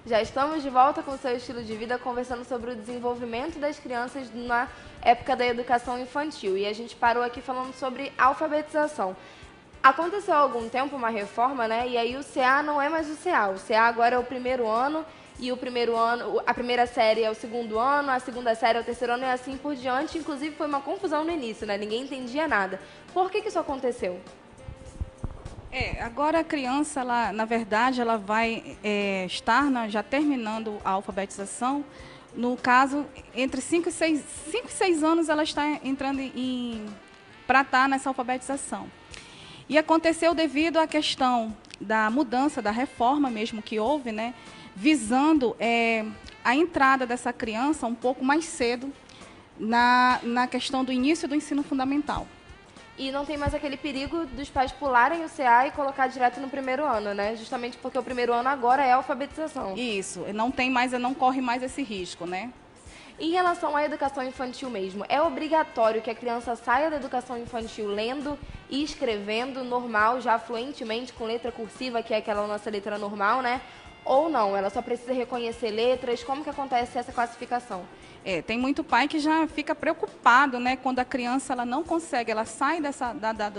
Já estamos de volta com o seu estilo de vida, conversando sobre o desenvolvimento das crianças na época da educação infantil. E a gente parou aqui falando sobre alfabetização. Aconteceu há algum tempo uma reforma, né? E aí o CA não é mais o CA. O CA agora é o primeiro ano, e o primeiro ano, a primeira série é o segundo ano, a segunda série é o terceiro ano e assim por diante. Inclusive foi uma confusão no início, né? Ninguém entendia nada. Por que isso aconteceu? Agora a criança, ela, na verdade, ela vai estar já terminando a alfabetização. No caso, entre 5 e 6 anos, ela está entrando para estar nessa alfabetização. E aconteceu devido à questão da mudança, da reforma mesmo que houve, né, visando a entrada dessa criança um pouco mais cedo na questão do início do ensino fundamental. E não tem mais aquele perigo dos pais pularem o CA e colocar direto no primeiro ano, né? Justamente porque o primeiro ano agora é a alfabetização. Isso, não corre mais esse risco, né? Em relação à educação infantil mesmo, é obrigatório que a criança saia da educação infantil lendo e escrevendo normal, já fluentemente, com letra cursiva, que é aquela nossa letra normal, né? Ou não? Ela só precisa reconhecer letras? Como que acontece essa classificação? Tem muito pai que já fica preocupado, né, quando a criança ela não consegue, ela sai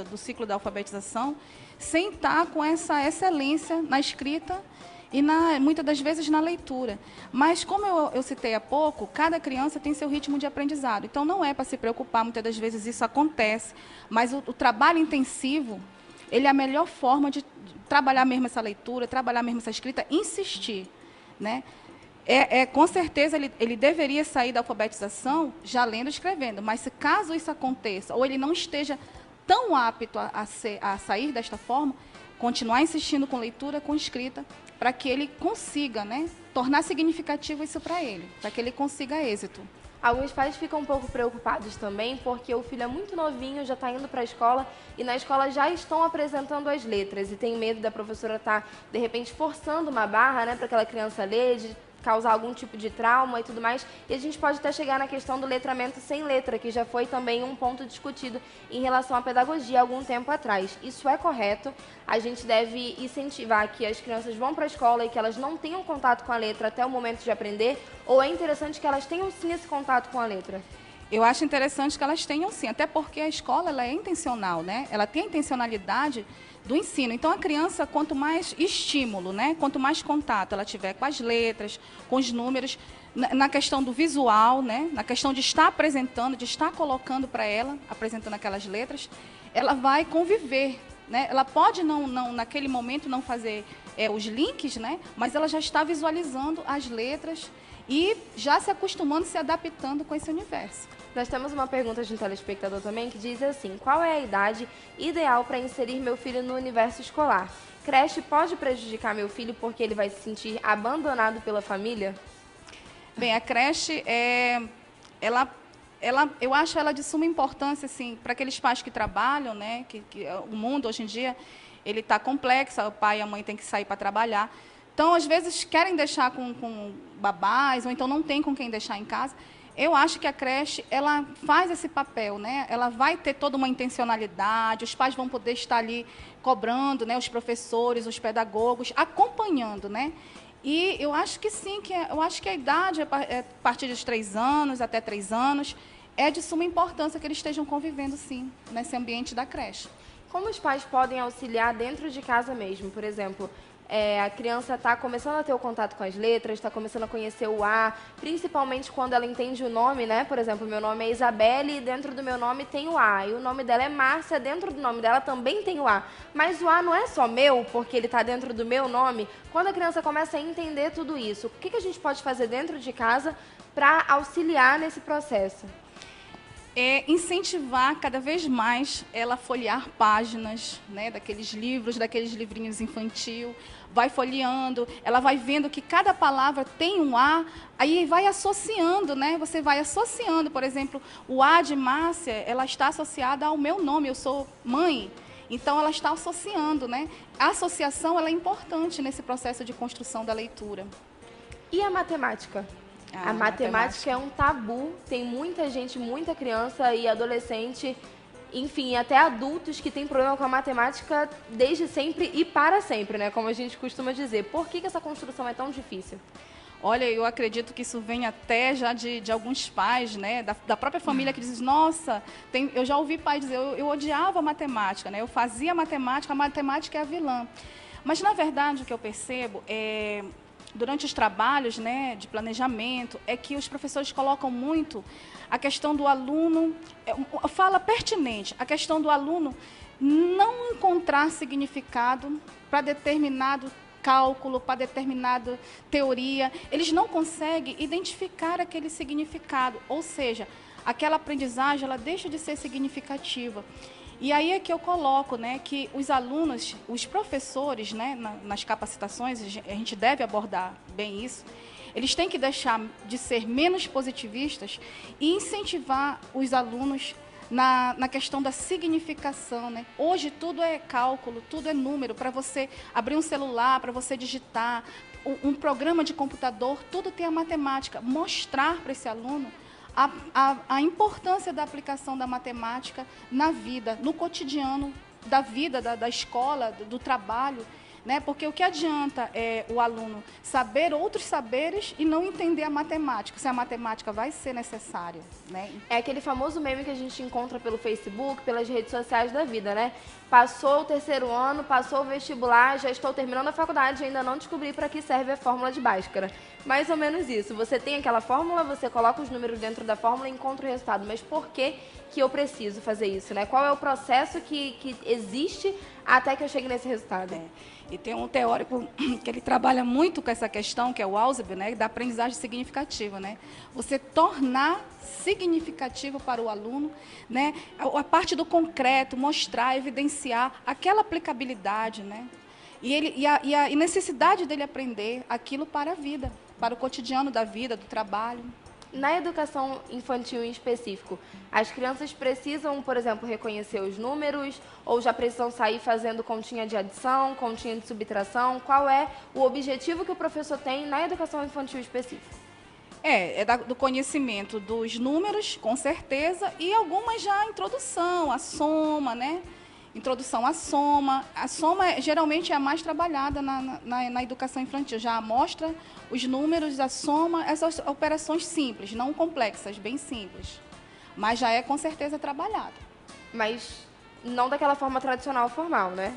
do ciclo da alfabetização sem estar com essa excelência na escrita e muitas das vezes na leitura. Mas como eu citei há pouco, cada criança tem seu ritmo de aprendizado. Então não é para se preocupar, muitas das vezes isso acontece, mas o trabalho intensivo, ele é a melhor forma de trabalhar mesmo essa leitura, trabalhar mesmo essa escrita, insistir, né? Com certeza ele deveria sair da alfabetização já lendo e escrevendo, mas se caso isso aconteça, ou ele não esteja tão apto a sair desta forma, continuar insistindo com leitura, com escrita, para que ele consiga, né, tornar significativo isso para ele, para que ele consiga êxito. Alguns pais ficam um pouco preocupados também, porque o filho é muito novinho, já está indo para a escola, e na escola já estão apresentando as letras, e tem medo da professora estar, de repente, forçando uma barra, né, para aquela criança ler, de causar algum tipo de trauma e tudo mais. E a gente pode até chegar na questão do letramento sem letra, que já foi também um ponto discutido em relação à pedagogia há algum tempo atrás. Isso é correto, a gente deve incentivar que as crianças vão para a escola e que elas não tenham contato com a letra até o momento de aprender, ou é interessante que elas tenham sim esse contato com a letra? Eu acho interessante que elas tenham sim, até porque a escola ela é intencional, né? Ela tem a intencionalidade do ensino. Então, a criança, quanto mais estímulo, né? Quanto mais contato ela tiver com as letras, com os números, na questão do visual, né? Na questão de estar apresentando, de estar colocando para ela, apresentando aquelas letras, ela vai conviver, né? Ela pode não naquele momento não fazer os links, né? Mas ela já está visualizando as letras e já se acostumando, se adaptando com esse universo. Nós temos uma pergunta de um telespectador também que diz assim: qual é a idade ideal para inserir meu filho no universo escolar? Creche pode prejudicar meu filho porque ele vai se sentir abandonado pela família? Bem, a creche, eu acho ela de suma importância assim, para aqueles pais que trabalham, né, que o mundo hoje em dia ele está complexo, o pai e a mãe têm que sair para trabalhar. Então, às vezes, querem deixar com babás, ou então não tem com quem deixar em casa. Eu acho que a creche, ela faz esse papel, né? Ela vai ter toda uma intencionalidade, os pais vão poder estar ali cobrando, né? Os professores, os pedagogos, acompanhando, né? E eu acho que sim, eu acho que a idade, a partir dos 3 anos, até 3 anos, é de suma importância que eles estejam convivendo, sim, nesse ambiente da creche. Como os pais podem auxiliar dentro de casa mesmo? Por exemplo, a criança está começando a ter o contato com as letras, está começando a conhecer o A, principalmente quando ela entende o nome, né? Por exemplo, meu nome é Isabelle e dentro do meu nome tem o A. E o nome dela é Márcia, dentro do nome dela também tem o A. Mas o A não é só meu, porque ele está dentro do meu nome. Quando a criança começa a entender tudo isso, o que a gente pode fazer dentro de casa para auxiliar nesse processo? Incentivar cada vez mais ela a folhear páginas, né, daqueles livros, daqueles livrinhos infantil, vai folheando, ela vai vendo que cada palavra tem um A, aí vai associando, né? Você vai associando, por exemplo, o A de Márcia, ela está associada ao meu nome, eu sou mãe, então ela está associando, né? A associação ela é importante nesse processo de construção da leitura. E a matemática? A matemática é um tabu, tem muita gente, muita criança e adolescente, enfim, até adultos que têm problema com a matemática desde sempre e para sempre, né? Como a gente costuma dizer. Por que essa construção é tão difícil? Olha, eu acredito que isso vem até já de alguns pais, né, da própria família, que dizem, nossa, eu já ouvi pais dizer, eu odiava matemática, né, eu fazia matemática, a matemática é a vilã. Mas, na verdade, o que eu percebo durante os trabalhos, né, de planejamento, é que os professores colocam muito a questão do aluno, fala pertinente, a questão do aluno não encontrar significado para determinado cálculo, para determinada teoria, eles não conseguem identificar aquele significado, ou seja, aquela aprendizagem ela deixa de ser significativa. E aí é que eu coloco, né, que os alunos, os professores, né, nas capacitações, a gente deve abordar bem isso, eles têm que deixar de ser menos positivistas e incentivar os alunos na questão da significação, né? Hoje tudo é cálculo, tudo é número, para você abrir um celular, para você digitar, um programa de computador, tudo tem a matemática. Mostrar para esse aluno a importância da aplicação da matemática na vida, no cotidiano da vida, da escola, do trabalho, né? Porque o que adianta o aluno saber outros saberes e não entender a matemática, se a matemática vai ser necessária, né? É aquele famoso meme que a gente encontra pelo Facebook, pelas redes sociais da vida, né? Passou o terceiro ano, passou o vestibular, já estou terminando a faculdade e ainda não descobri para que serve a fórmula de Bhaskara. Mais ou menos isso. Você tem aquela fórmula, você coloca os números dentro da fórmula e encontra o resultado. Mas por que eu preciso fazer isso, né? Qual é o processo que existe até que eu chegue nesse resultado? E tem um teórico que ele trabalha muito com essa questão, que é o Ausubel, né, da aprendizagem significativa, né? Você tornar significativo para o aluno, né, a parte do concreto, mostrar, evidenciar aquela aplicabilidade, né? E a necessidade dele aprender aquilo para a vida, para o cotidiano da vida, do trabalho. Na educação infantil em específico, as crianças precisam, por exemplo, reconhecer os números ou já precisam sair fazendo continha de adição, continha de subtração? Qual é o objetivo que o professor tem na educação infantil específica? Do conhecimento dos números, com certeza, e algumas já a introdução, a soma, né? Introdução à soma. A soma geralmente é a mais trabalhada na educação infantil. Já mostra os números, a soma, essas operações simples, não complexas, bem simples. Mas já é com certeza trabalhado. Mas não daquela forma tradicional, formal, né?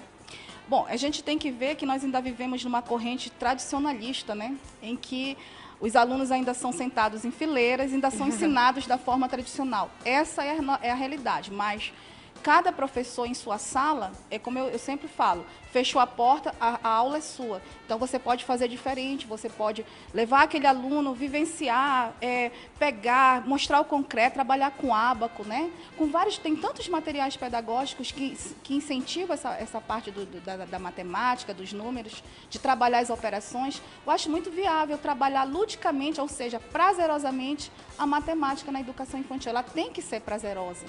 Bom, a gente tem que ver que nós ainda vivemos numa corrente tradicionalista, né? Em que os alunos ainda são sentados em fileiras, ainda são ensinados da forma tradicional. Essa é a realidade, mas cada professor em sua sala, é como eu sempre falo, fechou a porta, a aula é sua. Então, você pode fazer diferente, você pode levar aquele aluno, vivenciar, pegar, mostrar o concreto, trabalhar com ábaco, né? Com vários, tem tantos materiais pedagógicos que incentivam essa parte da matemática, dos números, de trabalhar as operações. Eu acho muito viável trabalhar ludicamente, ou seja, prazerosamente, a matemática na educação infantil. Ela tem que ser prazerosa.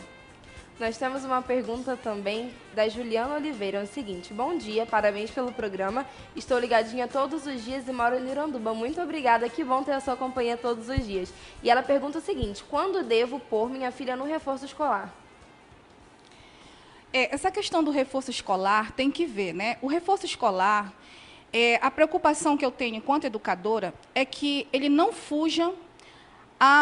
Nós temos uma pergunta também da Juliana Oliveira. É o seguinte: bom dia, parabéns pelo programa. Estou ligadinha todos os dias e moro em Iranduba. Muito obrigada, que bom ter a sua companhia todos os dias. E ela pergunta o seguinte: quando devo pôr minha filha no reforço escolar? Essa questão do reforço escolar tem que ver, né? O reforço escolar, a preocupação que eu tenho enquanto educadora é que ele não fuja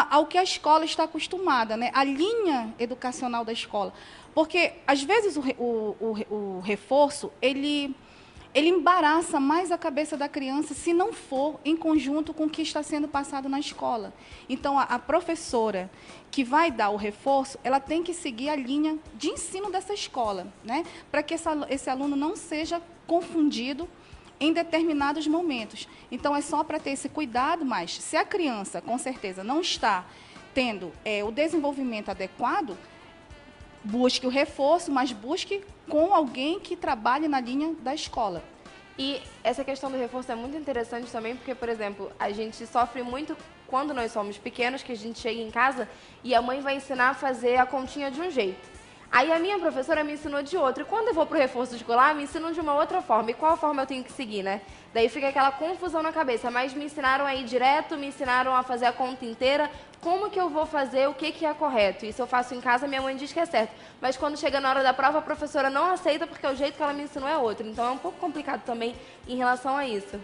ao que a escola está acostumada, né? A linha educacional da escola. Porque, às vezes, o reforço, ele embaraça mais a cabeça da criança se não for em conjunto com o que está sendo passado na escola. Então, a professora que vai dar o reforço, ela tem que seguir a linha de ensino dessa escola, né? Para que esse aluno não seja confundido em determinados momentos. Então, é só para ter esse cuidado, mas se a criança, com certeza, não está tendo o desenvolvimento adequado, busque o reforço, mas busque com alguém que trabalhe na linha da escola. E essa questão do reforço é muito interessante também, porque, por exemplo, a gente sofre muito quando nós somos pequenos, que a gente chega em casa e a mãe vai ensinar a fazer a continha de um jeito. Aí a minha professora me ensinou de outra. E quando eu vou para o reforço escolar, me ensinam de uma outra forma. E qual forma eu tenho que seguir, né? Daí fica aquela confusão na cabeça. Mas me ensinaram a ir direto, me ensinaram a fazer a conta inteira. Como que eu vou fazer? O que que é correto? Isso eu faço em casa, minha mãe diz que é certo. Mas quando chega na hora da prova, a professora não aceita porque o jeito que ela me ensinou é outro. Então é um pouco complicado também em relação a isso.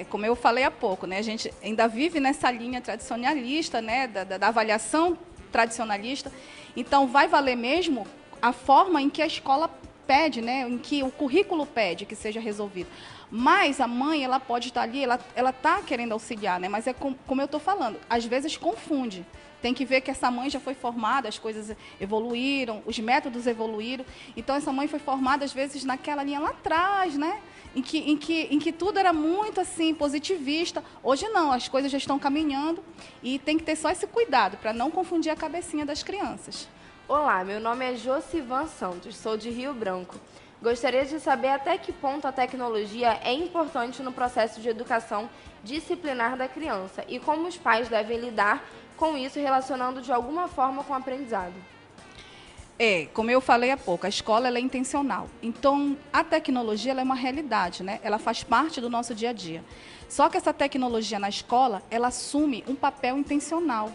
Como eu falei há pouco, né, a gente ainda vive nessa linha tradicionalista, né, da avaliação tradicionalista. Então, vai valer mesmo a forma em que a escola pede, né, em que o currículo pede que seja resolvido. Mas a mãe, ela pode estar ali, ela está querendo auxiliar, né, mas como eu estou falando, às vezes confunde. Tem que ver que essa mãe já foi formada, as coisas evoluíram, os métodos evoluíram. Então, essa mãe foi formada, às vezes, naquela linha lá atrás, né? Em que tudo era muito, assim, positivista. Hoje, não, as coisas já estão caminhando e tem que ter só esse cuidado para não confundir a cabecinha das crianças. Olá, meu nome é Josivan Santos, sou de Rio Branco. Gostaria de saber até que ponto a tecnologia é importante no processo de educação disciplinar da criança e como os pais devem lidar com isso, relacionando de alguma forma com o aprendizado. Como eu falei há pouco, a escola ela é intencional. Então, a tecnologia ela é uma realidade, né? Ela faz parte do nosso dia a dia. Só que essa tecnologia na escola, ela assume um papel intencional.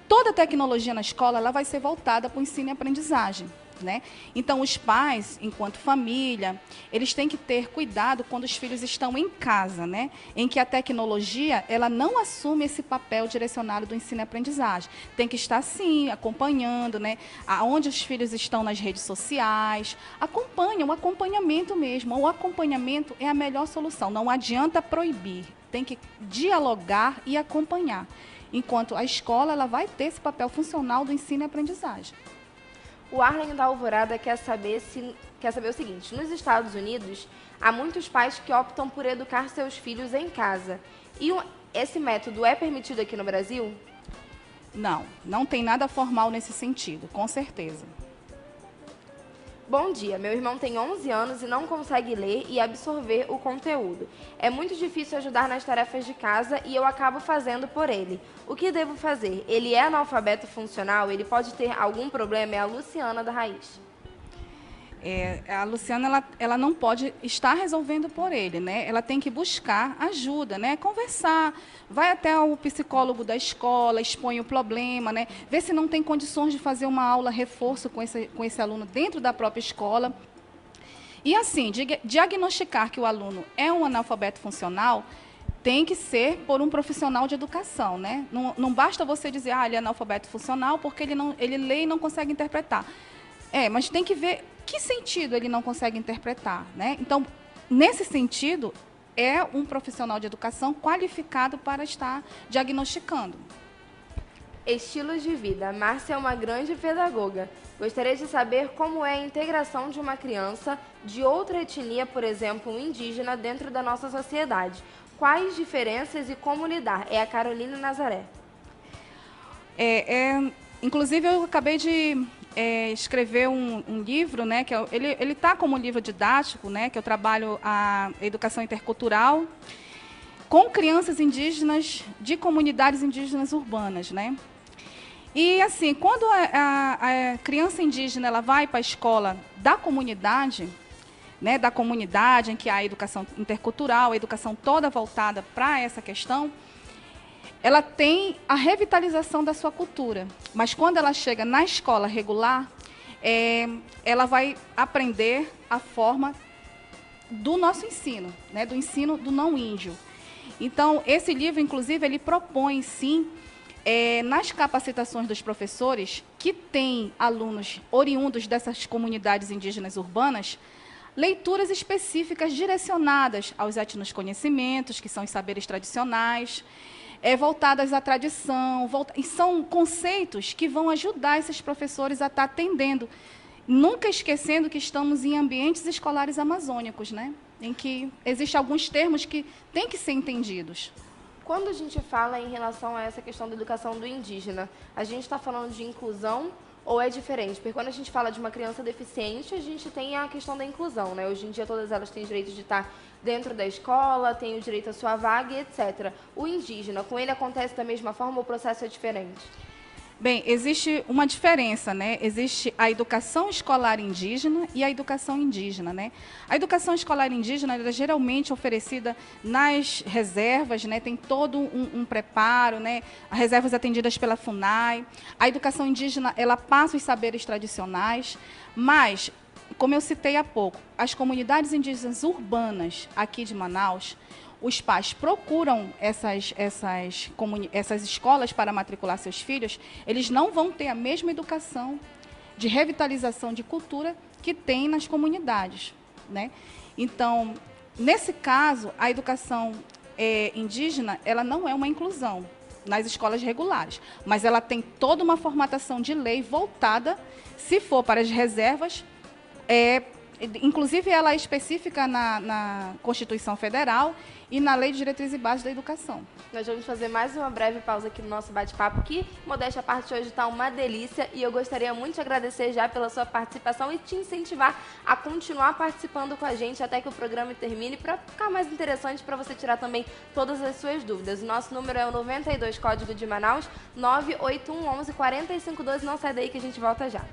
Toda tecnologia na escola ela vai ser voltada para o ensino e aprendizagem, né? Então, os pais, enquanto família, eles têm que ter cuidado quando os filhos estão em casa, né? Em que a tecnologia, ela não assume esse papel direcionado do ensino e aprendizagem. Tem que estar, sim, acompanhando, né? Aonde os filhos estão nas redes sociais. Acompanha, o acompanhamento mesmo. O acompanhamento é a melhor solução. Não adianta proibir. Tem que dialogar e acompanhar. Enquanto a escola, ela vai ter esse papel funcional do ensino e aprendizagem. O Arlen da Alvorada quer saber o seguinte: nos Estados Unidos, há muitos pais que optam por educar seus filhos em casa. E esse método é permitido aqui no Brasil? Não, não tem nada formal nesse sentido, com certeza. Bom dia, meu irmão tem 11 anos e não consegue ler e absorver o conteúdo. É muito difícil ajudar nas tarefas de casa e eu acabo fazendo por ele. O que devo fazer? Ele é analfabeto funcional? Ele pode ter algum problema? É a Luciana da Raiz. A Luciana ela não pode estar resolvendo por ele, né? Ela tem que buscar ajuda, né? Conversar, vai até o psicólogo da escola, expõe o problema, né? Vê se não tem condições de fazer uma aula reforço com esse aluno dentro da própria escola. E assim, diagnosticar que o aluno é um analfabeto funcional tem que ser por um profissional de educação, né? Não basta você dizer, ele é analfabeto funcional porque ele lê e não consegue interpretar. Mas tem que ver que sentido ele não consegue interpretar, né? Então, nesse sentido, é um profissional de educação qualificado para estar diagnosticando. Estilos de vida. Márcia é uma grande pedagoga. Gostaria de saber como é a integração de uma criança de outra etnia, por exemplo, um indígena, dentro da nossa sociedade. Quais diferenças e como lidar? É a Carolina Nazaré. Inclusive, eu acabei de escrever um livro, né, que ele está como livro didático, né, que eu trabalho a educação intercultural com crianças indígenas de comunidades indígenas urbanas, né? E assim, quando a criança indígena ela vai para a escola da comunidade, né, da comunidade em que há a educação intercultural, a educação toda voltada para essa questão, ela tem a revitalização da sua cultura. Mas quando ela chega na escola regular, ela vai aprender a forma do nosso ensino, né, do ensino do não índio. Então, esse livro, inclusive, ele propõe, sim, nas capacitações dos professores, que têm alunos oriundos dessas comunidades indígenas urbanas, leituras específicas direcionadas aos etnoconhecimentos, que são os saberes tradicionais, voltadas à tradição, e são conceitos que vão ajudar esses professores a estar atendendo, nunca esquecendo que estamos em ambientes escolares amazônicos, né? Em que existem alguns termos que têm que ser entendidos. Quando a gente fala em relação a essa questão da educação do indígena, a gente está falando de inclusão ou é diferente? Porque quando a gente fala de uma criança deficiente, a gente tem a questão da inclusão, né? Hoje em dia todas elas têm direito de estar dentro da escola, têm o direito à sua vaga, etc. O indígena, com ele acontece da mesma forma ou o processo é diferente? Bem, existe uma diferença, né? Existe a educação escolar indígena e a educação indígena, né? A educação escolar indígena ela é geralmente oferecida nas reservas, né? Tem todo um preparo, né? As reservas atendidas pela FUNAI. A educação indígena, ela passa os saberes tradicionais, mas, como eu citei há pouco, as comunidades indígenas urbanas aqui de Manaus, os pais procuram essas escolas para matricular seus filhos, eles não vão ter a mesma educação de revitalização de cultura que tem nas comunidades, né? Então, nesse caso, a educação indígena, ela não é uma inclusão nas escolas regulares, mas ela tem toda uma formatação de lei voltada, se for para as reservas, inclusive ela é específica na Constituição Federal e na Lei de Diretrizes e Bases da Educação. Nós vamos fazer mais uma breve pausa aqui no nosso bate-papo, que, modéstia à parte, hoje está uma delícia, e eu gostaria muito de agradecer já pela sua participação e te incentivar a continuar participando com a gente até que o programa termine, para ficar mais interessante, para você tirar também todas as suas dúvidas. O nosso número é o 92, código de Manaus, 981 11 4512. Não sai daí que a gente volta já.